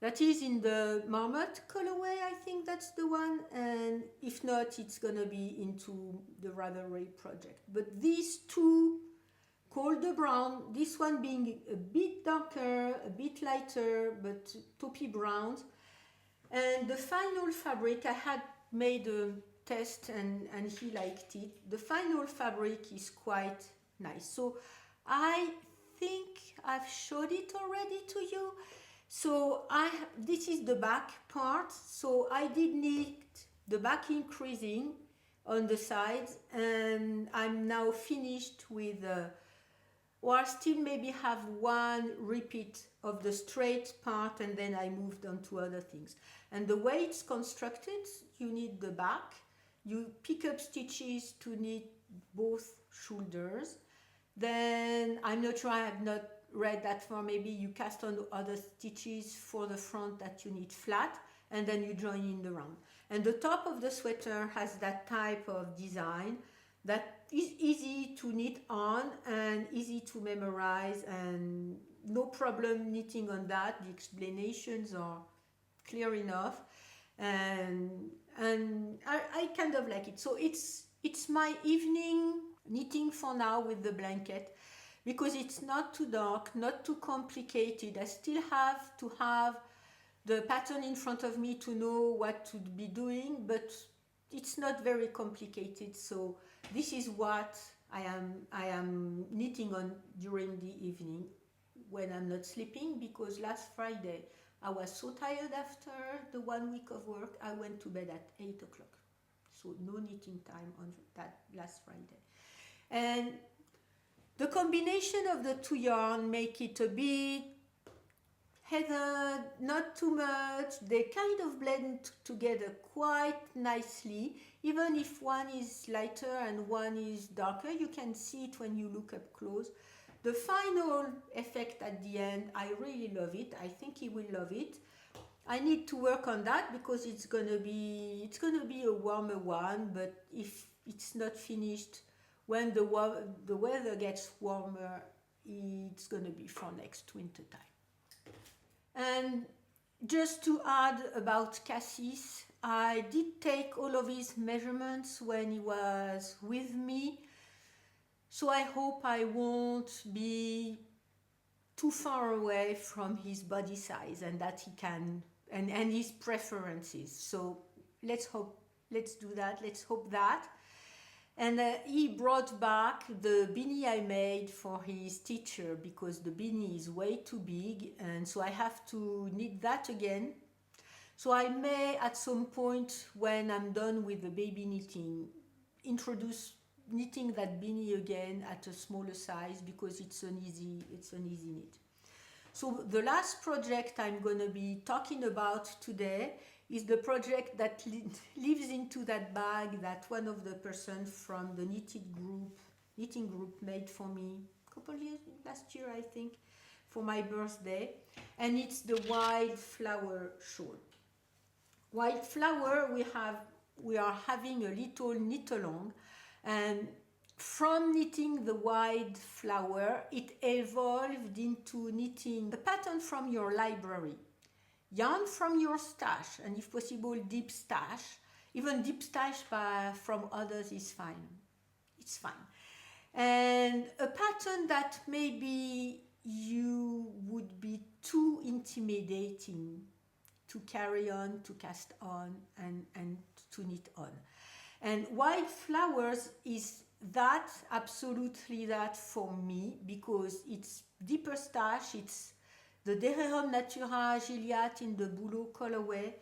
A: That is in the Marmotte colorway, I think that's the one, and if not, it's gonna be into the Ravelry project. But these two, called the brown, this one being a bit darker, a bit lighter, but taupey browns. And the final fabric, I had made a test and he liked it. The final fabric is quite nice. So I think I've showed it already to you. So this is the back part. So I did knit the back increasing on the sides, and I'm now finished with or I still maybe have one repeat of the straight part, and then I moved on to other things. And the way it's constructed, you need the back, you pick up stitches to knit both shoulders. Then I'm not sure, I have not read that far, maybe you cast on other stitches for the front that you knit flat, and then you join in the round. And the top of the sweater has that type of design that is easy to knit on and easy to memorize, and no problem knitting on that. The explanations are clear enough, and I kind of like it. So it's my evening knitting for now with the blanket, because it's not too dark, not too complicated. I still have to have the pattern in front of me to know what to be doing, but it's not very complicated. So this is what I am knitting on during the evening when I'm not sleeping, because last Friday I was so tired after the 1 week of work. I went to bed at 8 o'clock. So no knitting time on that last Friday. And the combination of the two yarn make it a bit heathered, not too much. They kind of blend together quite nicely. Even if one is lighter and one is darker, you can see it when you look up close. The final effect at the end, I really love it. I think he will love it. I need to work on that because it's gonna be a warmer one, but if it's not finished when the weather gets warmer, it's gonna be for next winter time. And just to add about Cassis, I did take all of his measurements when he was with me, so I hope I won't be too far away from his body size, and that he can, and his preferences. So let's do that, let's hope that. And he brought back the beanie I made for his teacher, because the beanie is way too big, and so I have to knit that again. So I may at some point, when I'm done with the baby knitting, introduce knitting that beanie again at a smaller size, because it's an easy knit. So the last project I'm going to be talking about today is the project that lives into that bag that one of the persons from the knitting group made for me a couple years, last year I think, for my birthday, and it's the wildflower shawl. Wildflower, we are having a little knit along, and from knitting the wildflower, it evolved into knitting a pattern from your library. Yarn from your stash, and if possible deep stash. Even deep stash from others is fine. It's fine. And a pattern that maybe you would be too intimidating to carry on, to cast on, and to knit on. And wildflowers is that, absolutely that for me, because it's deeper stash, it's the Derehom Natura Gilliatt in the Boulot colorway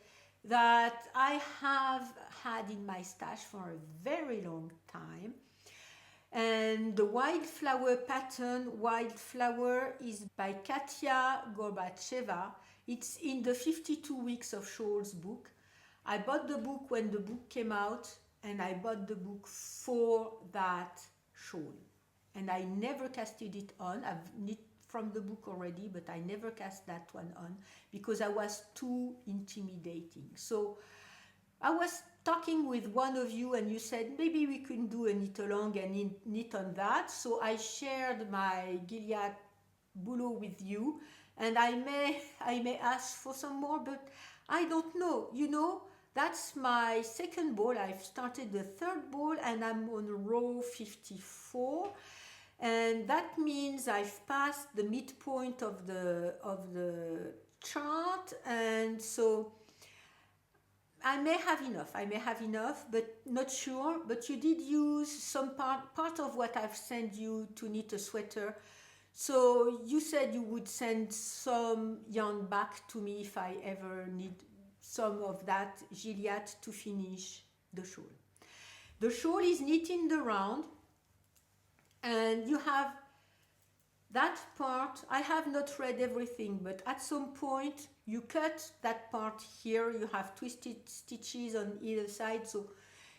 A: that I have had in my stash for a very long time. And the wildflower pattern, Wildflower, is by Katia Gorbacheva. It's in the 52 Weeks of Shawls book. I bought the book when the book came out, and I bought the book for that shawl. And I never casted it on. I've knit from the book already, but I never cast that one on because I was too intimidating. So I was talking with one of you, and you said maybe we can do a knit along and knit on that. So I shared my Gilead Boulot with you, and I may ask for some more, but I don't know. You know, that's my second ball. I've started the third ball, and I'm on row 54. And that means I've passed the midpoint of the chart, and so I may have enough, but not sure. But you did use some part of what I've sent you to knit a sweater. So you said you would send some yarn back to me if I ever need some of that Gilliatt to finish the shawl. The shawl is knit in the round. And you have that part. I have not read everything, but at some point you cut that part here. You have twisted stitches on either side, so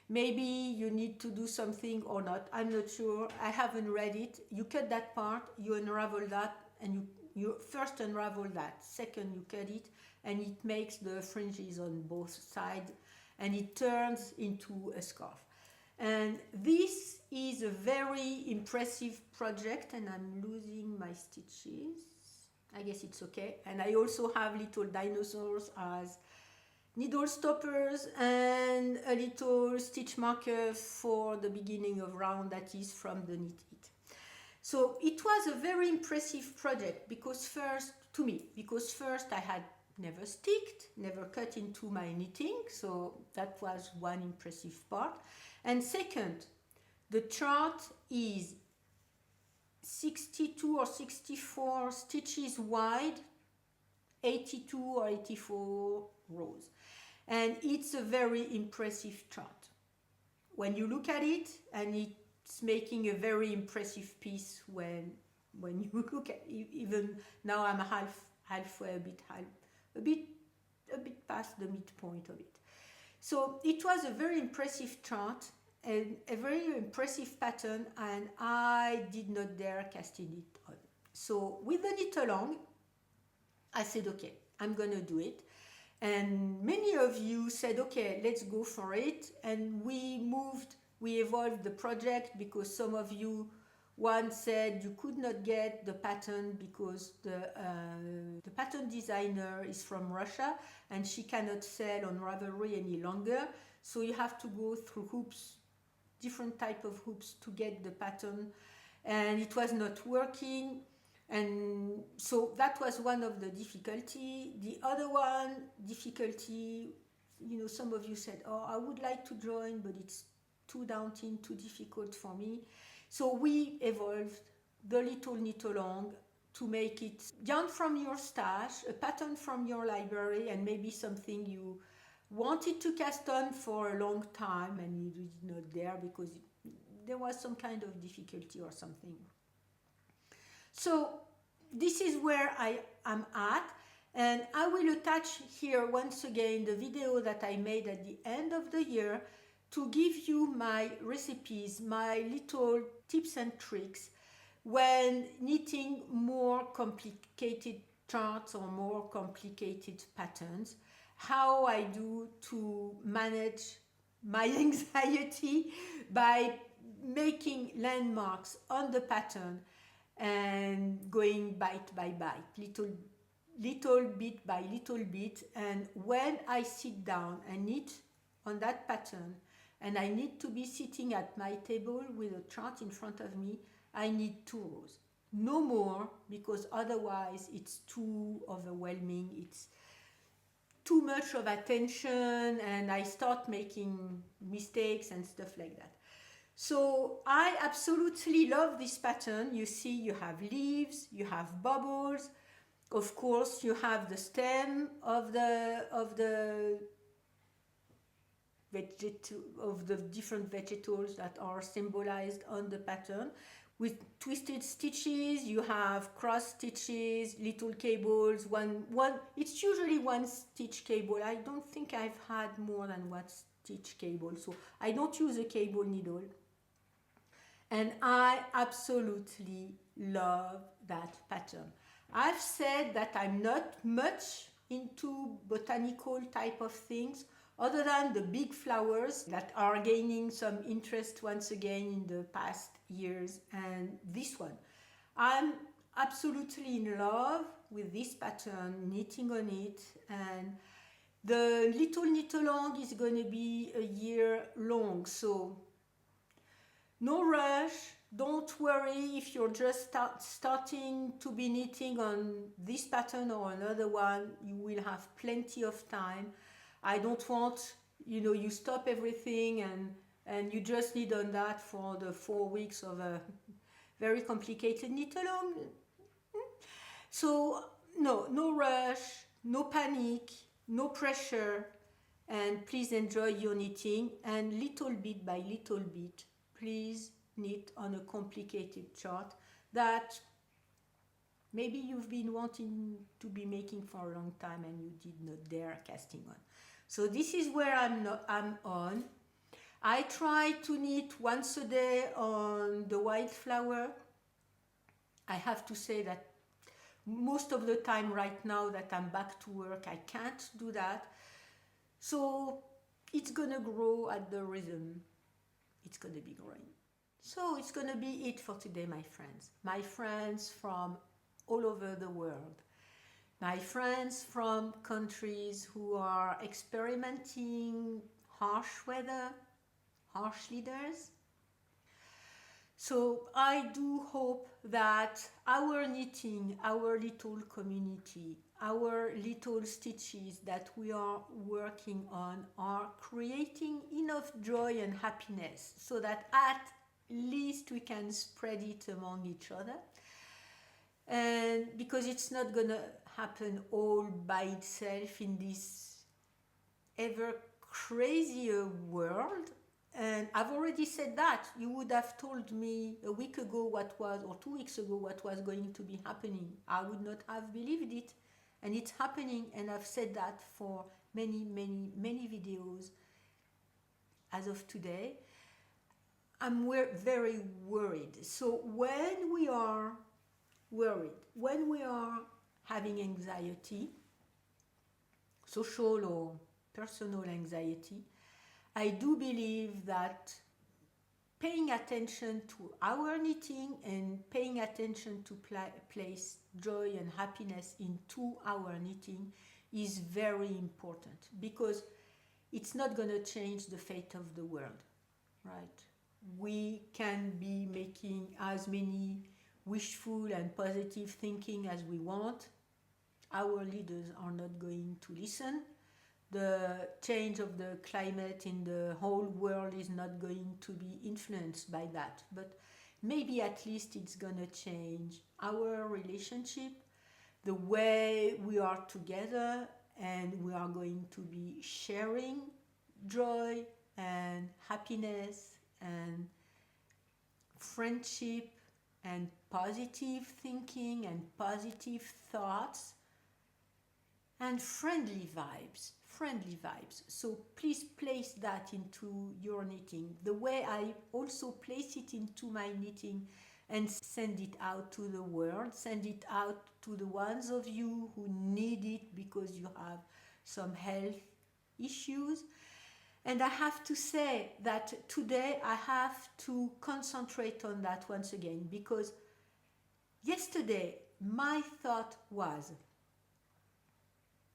A: maybe you need to do something or not. I'm not sure. I haven't read it. You cut that part, you unravel that, and you first unravel that. Second, you cut it, and it makes the fringes on both sides, and it turns into a scarf. And this is a very impressive project, and I'm losing my stitches. I guess it's okay. And I also have little dinosaurs as needle stoppers and a little stitch marker for the beginning of round, that is from the knit it. So it was a very impressive project because first, to me, because first I had never sticked, never cut into my knitting, so that was one impressive part. And second, the chart is 62 or 64 stitches wide, 82 or 84 rows. And it's a very impressive chart. When you look at it, and it's making a very impressive piece when you look at it. Even now I'm halfway, a bit past the midpoint of it. So it was a very impressive chart and a very impressive pattern, and I did not dare casting it on. So with the knit along, I said, okay, I'm gonna do it. And many of you said, okay, let's go for it. And we evolved the project because some of you, one said you could not get the pattern because the pattern designer is from Russia and she cannot sell on Ravelry any longer. So you have to go through hoops, different type of hoops to get the pattern, and it was not working. And so that was one of the difficulty. The other one difficulty, some of you said, oh, I would like to join, but it's too daunting, too difficult for me. So we evolved the little knit along to make it yarn from your stash, a pattern from your library, and maybe something you wanted to cast on for a long time and you did not dare because there was some kind of difficulty or something. So this is where I am at, and I will attach here once again the video that I made at the end of the year to give you my recipes, my little tips and tricks when knitting more complicated charts or more complicated patterns, how I do to manage my anxiety by making landmarks on the pattern and going bite by bite, little bit by little bit. And when I sit down and knit on that pattern, and I need to be sitting at my table with a chart in front of me, I need 2 rows, no more, because otherwise it's too overwhelming, it's too much of attention, and I start making mistakes and stuff like that. So I absolutely love this pattern. You see, you have leaves, you have bubbles, of course you have the stem of the different vegetables that are symbolized on the pattern. With twisted stitches, you have cross stitches, little cables, it's usually 1 stitch cable. I don't think I've had more than 1 stitch cable, so I don't use a cable needle. And I absolutely love that pattern. I've said that I'm not much into botanical type of things, other than the big flowers that are gaining some interest once again in the past years, and this one. I'm absolutely in love with this pattern, knitting on it, and the little knit along is going to be a year long, so no rush. Don't worry if you're just starting to be knitting on this pattern or another one. You will have plenty of time. I don't want, you stop everything and you just knit on that for the 4 weeks of a very complicated knit along. So no rush, no panic, no pressure, and please enjoy your knitting, and little bit by little bit, please knit on a complicated chart that maybe you've been wanting to be making for a long time and you did not dare casting on. So this is where I'm on. I try to knit once a day on the wildflower. I have to say that most of the time right now that I'm back to work, I can't do that. So it's gonna grow at the rhythm. It's gonna be growing. So it's gonna be it for today, my friends. My friends from all over the world. My friends from countries who are experimenting harsh weather, harsh leaders. So I do hope that our knitting, our little community, our little stitches that we are working on are creating enough joy and happiness so that at least we can spread it among each other. And because it's not gonna happen all by itself in this ever crazier world. And I've already said that. You would have told me a week ago what was, or 2 weeks ago, what was going to be happening. I would not have believed it. And it's happening, and I've said that for many, many, many videos as of today. I'm very worried. So when we are worried, when we are having anxiety, social or personal anxiety, I do believe that paying attention to our knitting and paying attention to place joy and happiness into our knitting is very important, because it's not going to change the fate of the world, right? We can be making as many wishful and positive thinking as we want. Our leaders are not going to listen. The change of the climate in the whole world is not going to be influenced by that, but maybe at least it's gonna change our relationship, the way we are together, and we are going to be sharing joy and happiness and friendship and positive thinking and positive thoughts and friendly vibes. So please place that into your knitting, the way I also place it into my knitting, and send it out to the world, send it out to the ones of you who need it because you have some health issues. And I have to say that today I have to concentrate on that once again, because yesterday my thought was,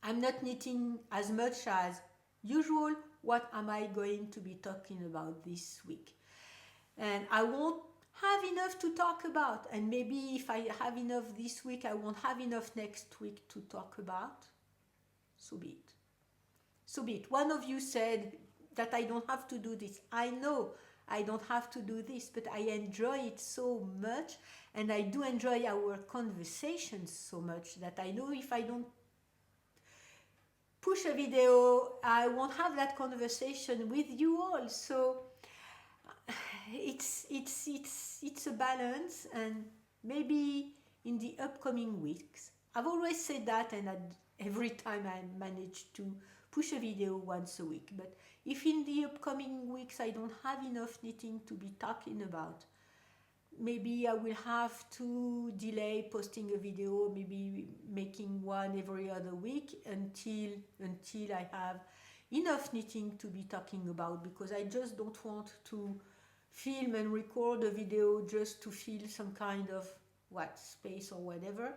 A: I'm not knitting as much as usual. What am I going to be talking about this week? And I won't have enough to talk about. And maybe if I have enough this week, I won't have enough next week to talk about. So be it. So be it. One of you said that I don't have to do this. I know I don't have to do this, but I enjoy it so much. And I do enjoy our conversations so much that I know if I don't push a video, I won't have that conversation with you all. So it's a balance, and maybe in the upcoming weeks, I've always said that, and every time I manage to push a video once a week. But if in the upcoming weeks I don't have enough knitting to be talking about, maybe I will have to delay posting a video, maybe making one every other week until I have enough knitting to be talking about, because I just don't want to film and record a video just to fill some kind of space or whatever,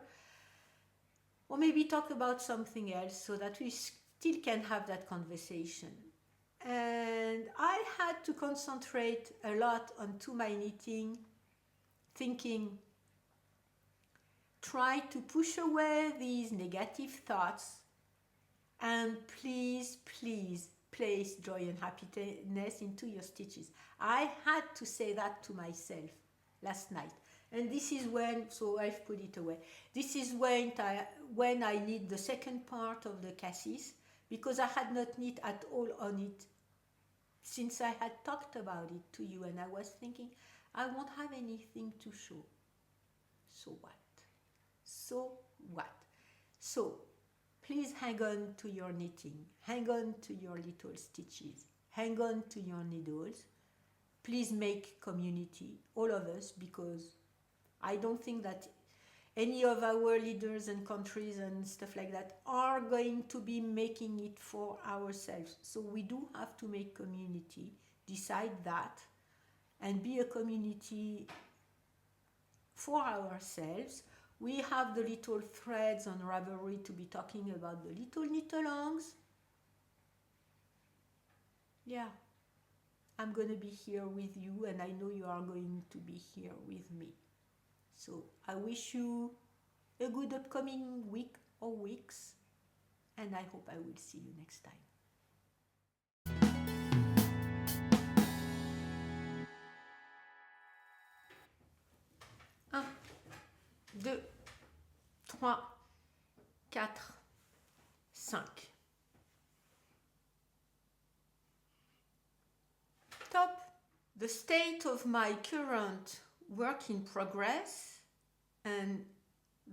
A: or maybe talk about something else so that we still can have that conversation. And I had to concentrate a lot onto my knitting, thinking, try to push away these negative thoughts, and please place joy and happiness into your stitches. I had to say that to myself last night, and this is when, so I've put it away. This is when I need the second part of the Cassis, because I had not knit at all on it since I had talked about it to you, and I was thinking, I won't have anything to show. So what? So please hang on to your knitting, hang on to your little stitches, hang on to your needles. Please make community, all of us, because I don't think that any of our leaders and countries and stuff like that are going to be making it for ourselves. So we do have to make community, decide that, and be a community for ourselves, We have the little threads on Ravelry to be talking about the little knit-alongs. Yeah, I'm going to be here with you, and I know you are going to be here with me. So I wish you a good upcoming week or weeks, and I hope I will see you next time. 1, 2, 3, 4, 5. Top. The state of my current work in progress and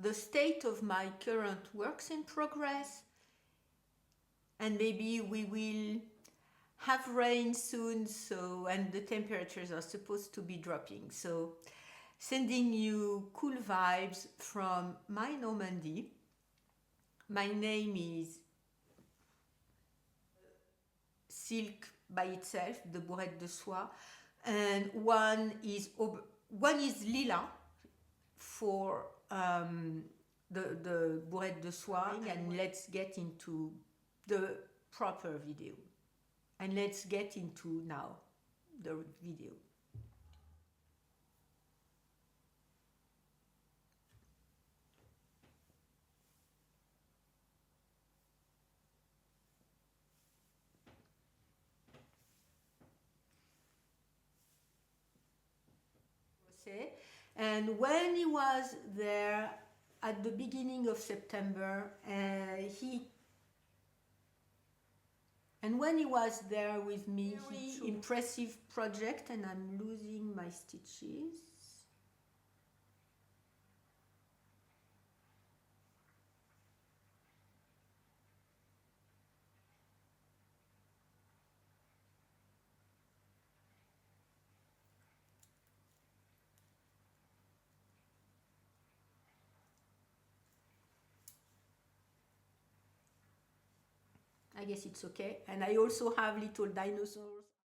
A: the state of my current works in progress, and maybe we will have rain soon, so, and the temperatures are supposed to be dropping, so sending you cool vibes from my Normandy. My name is Silk by itself, the bourrette de soie, and one is lila for the bourrette de soie. And let's get into the proper video, and let's get into now the video. And when he was there at the beginning of September, when he was there with me, very impressive project, and I'm losing my stitches. I guess it's okay. And I also have little dinosaurs.